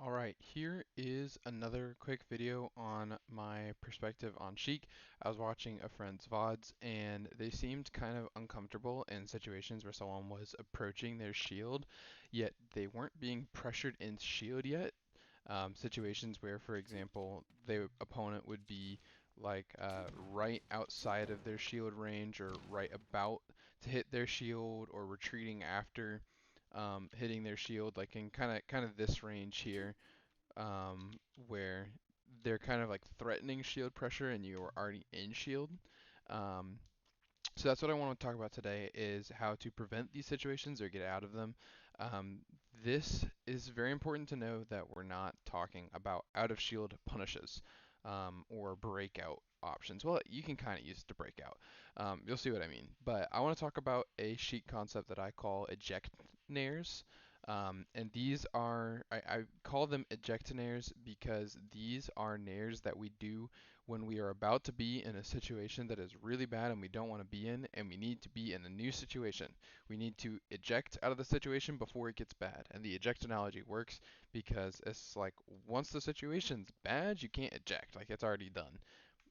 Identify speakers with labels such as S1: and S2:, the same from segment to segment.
S1: All right, here is another quick video on my perspective on Sheik. I was watching a friend's VODs and they seemed kind of uncomfortable in situations where someone was approaching their shield, yet they weren't being pressured in shield yet. Situations where, for example, the opponent would be like right outside of their shield range or right about to hit their shield or retreating after hitting their shield, like in kind of this range here, where they're kind of like threatening shield pressure and you are already in shield. Um, so that's what I want to talk about today is how to prevent these situations or get out of them. Um, this is very important to know that we're not talking about out of shield punishes or breakout options. Well, you can kind of use it to break out. You'll see what I mean. But I want to talk about a sheet concept that I call eject nares. And these are, I call them eject nares because these are nares that we do when we are about to be in a situation that is really bad and we don't want to be in, and we need to be in a new situation. We need to eject out of the situation before it gets bad. And the eject analogy works because it's like once the situation's bad, you can't eject, like it's already done.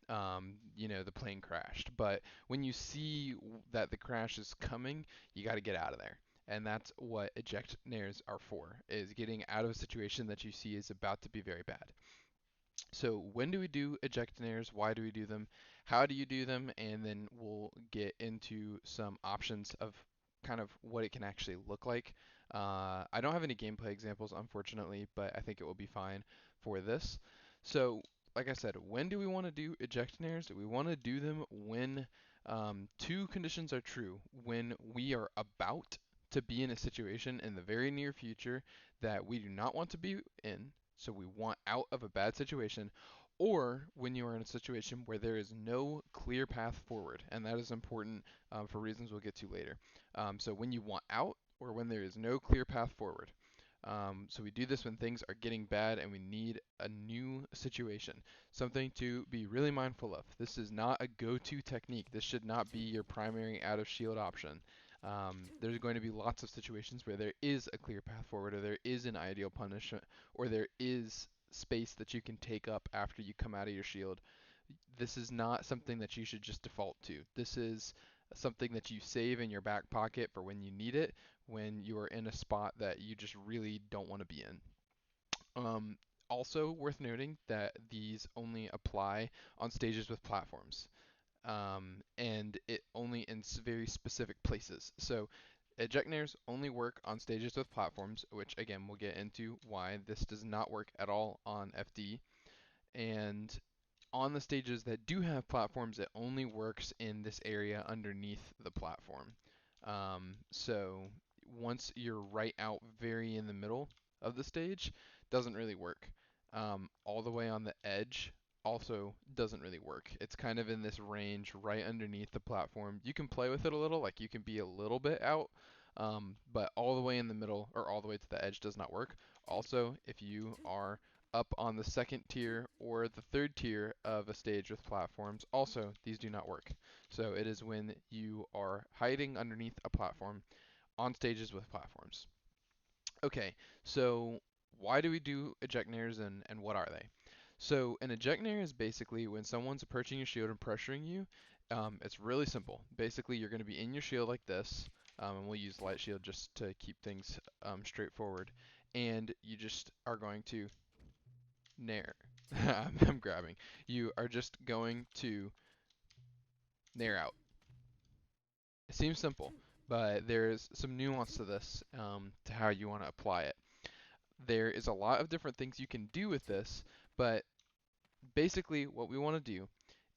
S1: The plane crashed. But when you see that the crash is coming, you got to get out of there. And that's what eject nares are for, is getting out of a situation that you see is about to be very bad. So when do we do eject nares? Why do we do them? How do you do them? And then we'll get into some options of kind of what it can actually look like. I don't have any gameplay examples, unfortunately, but I think it will be fine for this. So, like I said, when do we want to do eject nares? We want to do them when two conditions are true. When we are about to be in a situation in the very near future that we do not want to be in, so we want out of a bad situation, or when you are in a situation where there is no clear path forward, and that is important for reasons we'll get to later. So when you want out, or when there is no clear path forward. So we do this when things are getting bad and we need a new situation. Something to be really mindful of. This is not a go-to technique. This should not be your primary out of shield option. There's going to be lots of situations where there is a clear path forward, or there is an ideal punishment, or there is space that you can take up after you come out of your shield. This is not something that you should just default to. This is something that you save in your back pocket for when you need it, when you are in a spot that you just really don't want to be in. Um, Also worth noting that these only apply on stages with platforms, and it only in very specific places. So eject nares only work on stages with platforms, which again we'll get into why this does not work at all on FD. And on the stages that do have platforms, it only works in this area underneath the platform. So once you're right out very in the middle of the stage, doesn't really work. All the way on the edge also doesn't really work. It's kind of in this range right underneath the platform. You can play with it a little, like you can be a little bit out, but all the way in the middle or all the way to the edge does not work. Also, if you are up on the second tier or the third tier of a stage with platforms, also these do not work. So it is when you are hiding underneath a platform on stages with platforms. Okay, so why do we do eject nares and what are they? So an eject nair is basically when someone's approaching your shield and pressuring you. It's really simple. Basically, you're going to be in your shield like this, and we'll use light shield just to keep things straightforward. And you just are going to nair. I'm grabbing. You are just going to nair out. It seems simple, but there's some nuance to this, to how you want to apply it. There is a lot of different things you can do with this, but basically what we want to do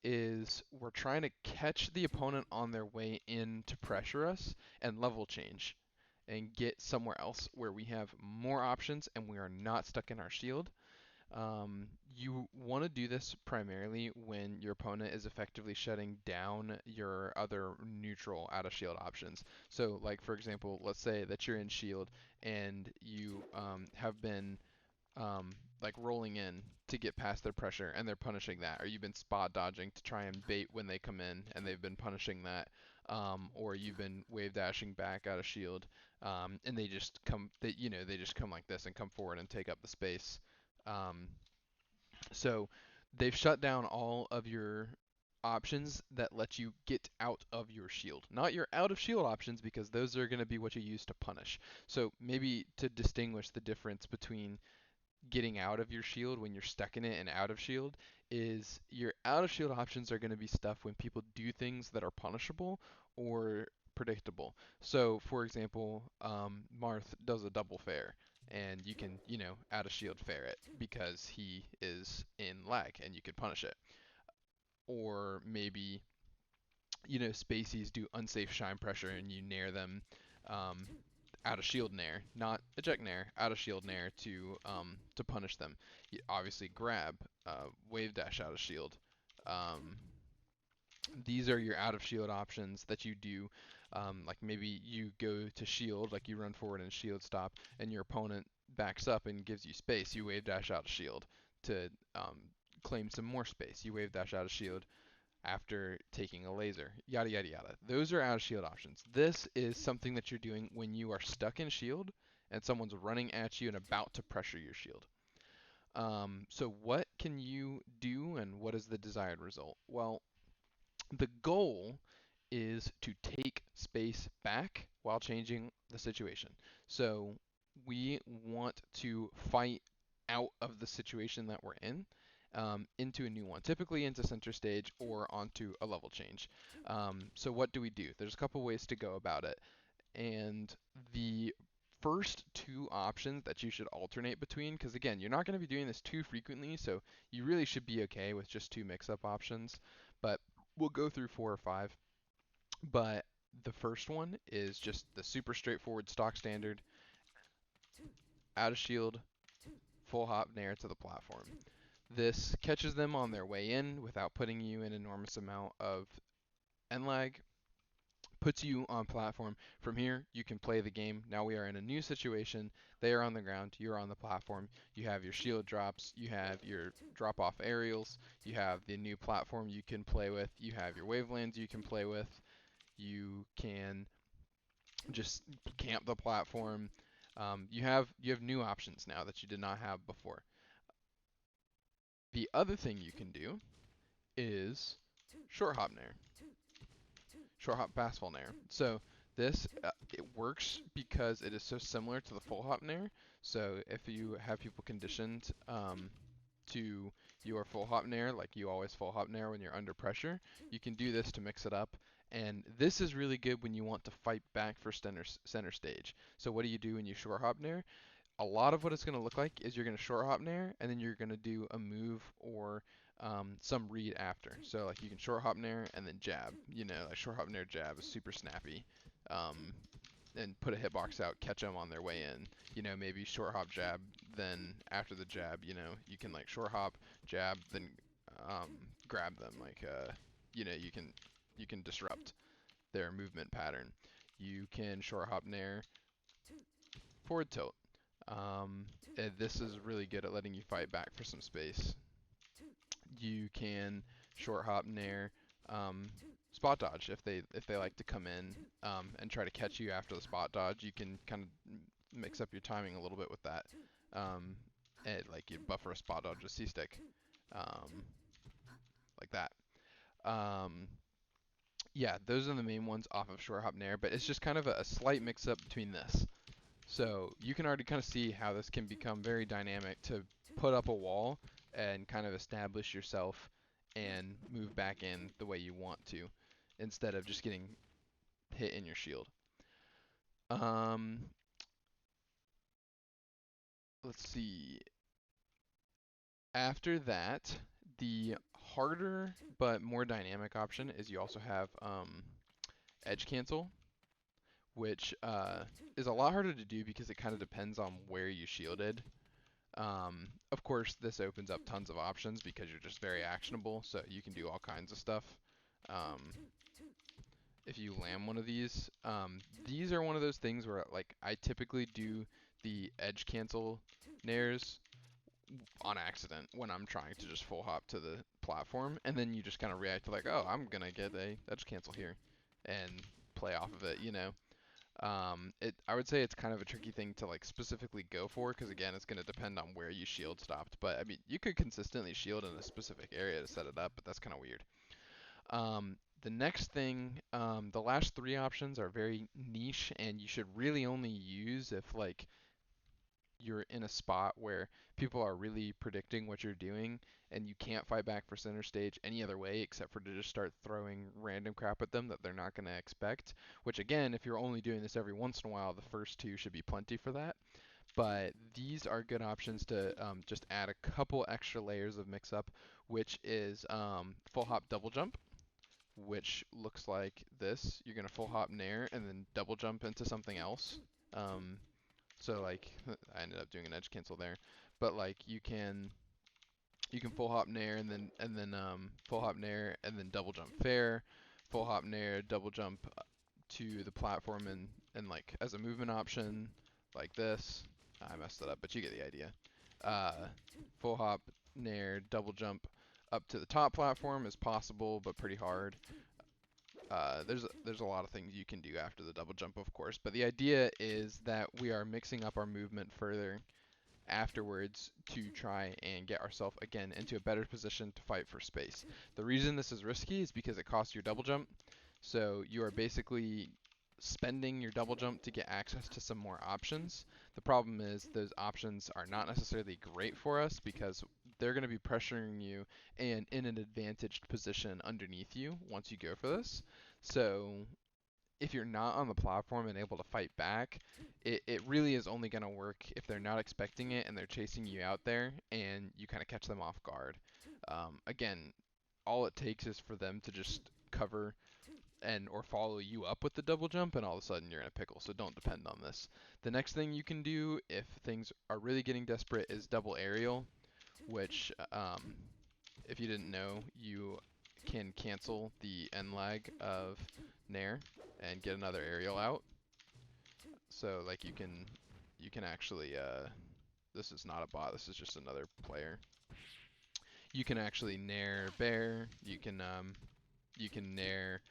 S1: is we're trying to catch the opponent on their way in to pressure us and level change and get somewhere else where we have more options and we are not stuck in our shield. You want to do this primarily when your opponent is effectively shutting down your other neutral out of shield options. So, like for example, let's say that you're in shield and you have been like rolling in to get past their pressure and they're punishing that, or you've been spot dodging to try and bait when they come in and they've been punishing that. or you've been wave dashing back out of shield, and they just come, they just come like this and come forward and take up the space. Um, so they've shut down all of your options that let you get out of your shield. Not your out of shield options, because those are going to be what you use to punish. So maybe to distinguish the difference between getting out of your shield when you're stuck in it and out of shield, is your out of shield options are going to be stuff when people do things that are punishable or predictable. So for example, Marth does a double fair, and you can, out of shield fair it because he is in lag and you can punish it. Or maybe, Spaceys do unsafe shine pressure and you nair them, um, out of shield nair, not eject nair, out of shield nair to punish them. You obviously grab, wave dash out of shield. Um, these are your out of shield options that you do. Like maybe you go to shield, like you run forward and shield stop, and your opponent backs up and gives you space. You wave dash out of shield to, claim some more space. You wave dash out of shield after taking a laser, yada yada yada. Those are out of shield options. This is something that you're doing when you are stuck in shield and someone's running at you and about to pressure your shield. So what can you do and what is the desired result? Well, the goal is to take space back while changing the situation. So we want to fight out of the situation that we're in, into a new one, typically into center stage or onto a level change. So what do we do? There's a couple ways to go about it. And the first two options that you should alternate between, because again, you're not going to be doing this too frequently, so you really should be okay with just two mix-up options. But we'll go through four or five. But the first one is just the super straightforward stock standard, out of shield, full hop nair to the platform. This catches them on their way in without putting you in an enormous amount of end lag, puts you on platform. From here, you can play the game. Now we are in a new situation. They are on the ground, you're on the platform. You have your shield drops, you have your drop off aerials, you have the new platform you can play with, you have your wavelands you can play with. You can just camp the platform. You have new options now that you did not have before. The other thing you can do is short hop nair, short hop fastfall nair. So this, it works because it is so similar to the full hop nair. So if you have people conditioned, to your full hop nair, like you always full hop nair when you're under pressure, you can do this to mix it up. And this is really good when you want to fight back for center stage. So what do you do when you short hop nair? A lot of what it's going to look like is you're going to short hop nair, and then you're going to do a move or, some read after. So like you can short hop nair and then jab. Like short hop nair jab is super snappy. Um, and put a hitbox out, catch them on their way in. Maybe short hop jab, then after the jab, you can like short hop, jab, then, grab them. Like, you can disrupt their movement pattern. You can short hop nair, forward tilt. And this is really good at letting you fight back for some space. You can short hop nair, spot dodge if they like to come in, and try to catch you after the spot dodge. You can kind of mix up your timing a little bit with that. And like you buffer a spot dodge with C-stick, um, like that. Um, yeah, those are the main ones off of short hop nair, but it's just kind of a slight mix up between this. So you can already kind of see how this can become very dynamic to put up a wall and kind of establish yourself and move back in the way you want to, instead of just getting hit in your shield. Um, let's see. After that, the harder but more dynamic option is you also have, edge cancel, which, is a lot harder to do because it kind of depends on where you shielded. Of course, this opens up tons of options because you're just very actionable, so you can do all kinds of stuff. Um, if you land one of these are one of those things where like I typically do the edge cancel nairs on accident when I'm trying to just full hop to the platform, and then you just kind of react to like, oh, I'm gonna get a edge cancel here, and play off of it, you know. I would say it's kind of a tricky thing to like specifically go for because again, it's going to depend on where you shield stopped. But I mean, you could consistently shield in a specific area to set it up, but that's kind of weird. The next thing, the last three options are very niche, and you should really only use if like you're in a spot where people are really predicting what you're doing and you can't fight back for center stage any other way except for to just start throwing random crap at them that they're not going to expect. Which again, if you're only doing this every once in a while, the first two should be plenty for that. But these are good options to just add a couple extra layers of mix up, which is full hop double jump, which looks like this. You're going to full hop nair and then double jump into something else. Um, so like I ended up doing an edge cancel there, but like you can full hop nair and then full hop nair and then double jump fair, full hop nair, double jump to the platform and like as a movement option like this. I messed it up, but you get the idea. Uh, full hop nair, double jump up to the top platform is possible, but pretty hard. There's a lot of things you can do after the double jump, of course, but the idea is that we are mixing up our movement further afterwards to try and get ourselves again into a better position to fight for space. The reason this is risky is because it costs your double jump, so you are basically spending your double jump to get access to some more options. The problem is those options are not necessarily great for us because they're going to be pressuring you and in an advantaged position underneath you once you go for this. So if you're not on the platform and able to fight back, it really is only going to work if they're not expecting it and they're chasing you out there and you kind of catch them off guard. Again, all it takes is for them to just cover and or follow you up with the double jump and all of a sudden you're in a pickle, so don't depend on this. The next thing you can do if things are really getting desperate is double aerial, which if you didn't know, you can cancel the end lag of Nair and get another aerial out. So like you can actually this is not a bot, this is just another player. You can actually Nair bear, you can Nair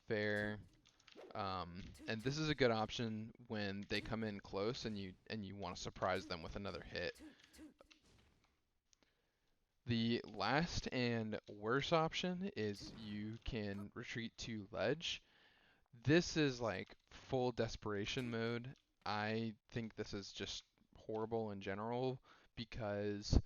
S1: fair. And this is a good option when they come in close and you want to surprise them with another hit. The last and worst option is you can retreat to ledge. This is like full desperation mode. I think this is just horrible in general because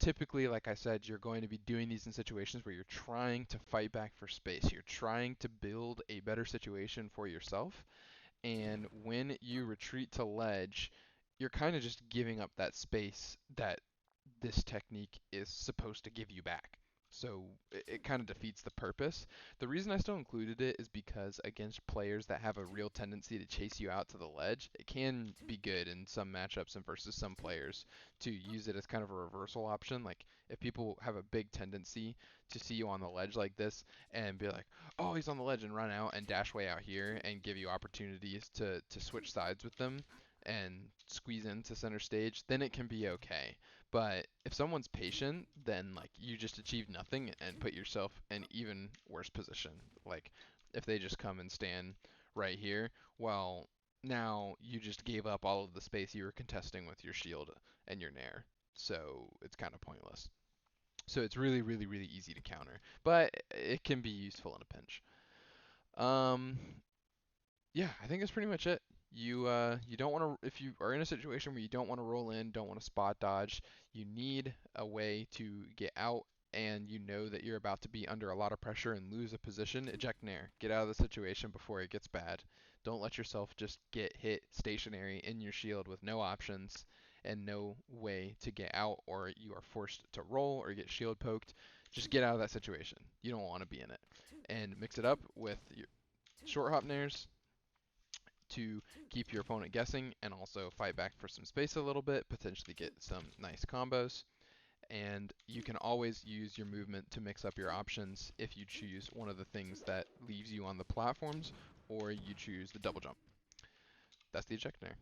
S1: typically, like I said, you're going to be doing these in situations where you're trying to fight back for space. You're trying to build a better situation for yourself. And when you retreat to ledge, you're kind of just giving up that space that this technique is supposed to give you back. So it kind of defeats the purpose. The reason I still included it is because against players that have a real tendency to chase you out to the ledge, it can be good in some matchups and versus some players to use it as kind of a reversal option. Like if people have a big tendency to see you on the ledge like this and be like, oh, he's on the ledge and run out and dash way out here and give you opportunities to switch sides with them and squeeze into center stage, then it can be okay. But if someone's patient, then like you just achieve nothing and put yourself in even worse position. Like if they just come and stand right here, well, now you just gave up all of the space you were contesting with your shield and your nair. So it's kind of pointless. So it's really, really, really easy to counter, but it can be useful in a pinch. Um, yeah, I think that's pretty much it. You don't want to if you are in a situation where you don't want to roll in, don't want to spot dodge, you need a way to get out and you know that you're about to be under a lot of pressure and lose a position, eject nair. Get out of the situation before it gets bad. Don't let yourself just get hit stationary in your shield with no options and no way to get out, or you are forced to roll or get shield poked. Just get out of that situation. You don't want to be in it. And mix it up with your short hop nairs, to keep your opponent guessing and also fight back for some space a little bit, potentially get some nice combos. And you can always use your movement to mix up your options if you choose one of the things that leaves you on the platforms or you choose the double jump. That's the eject nair.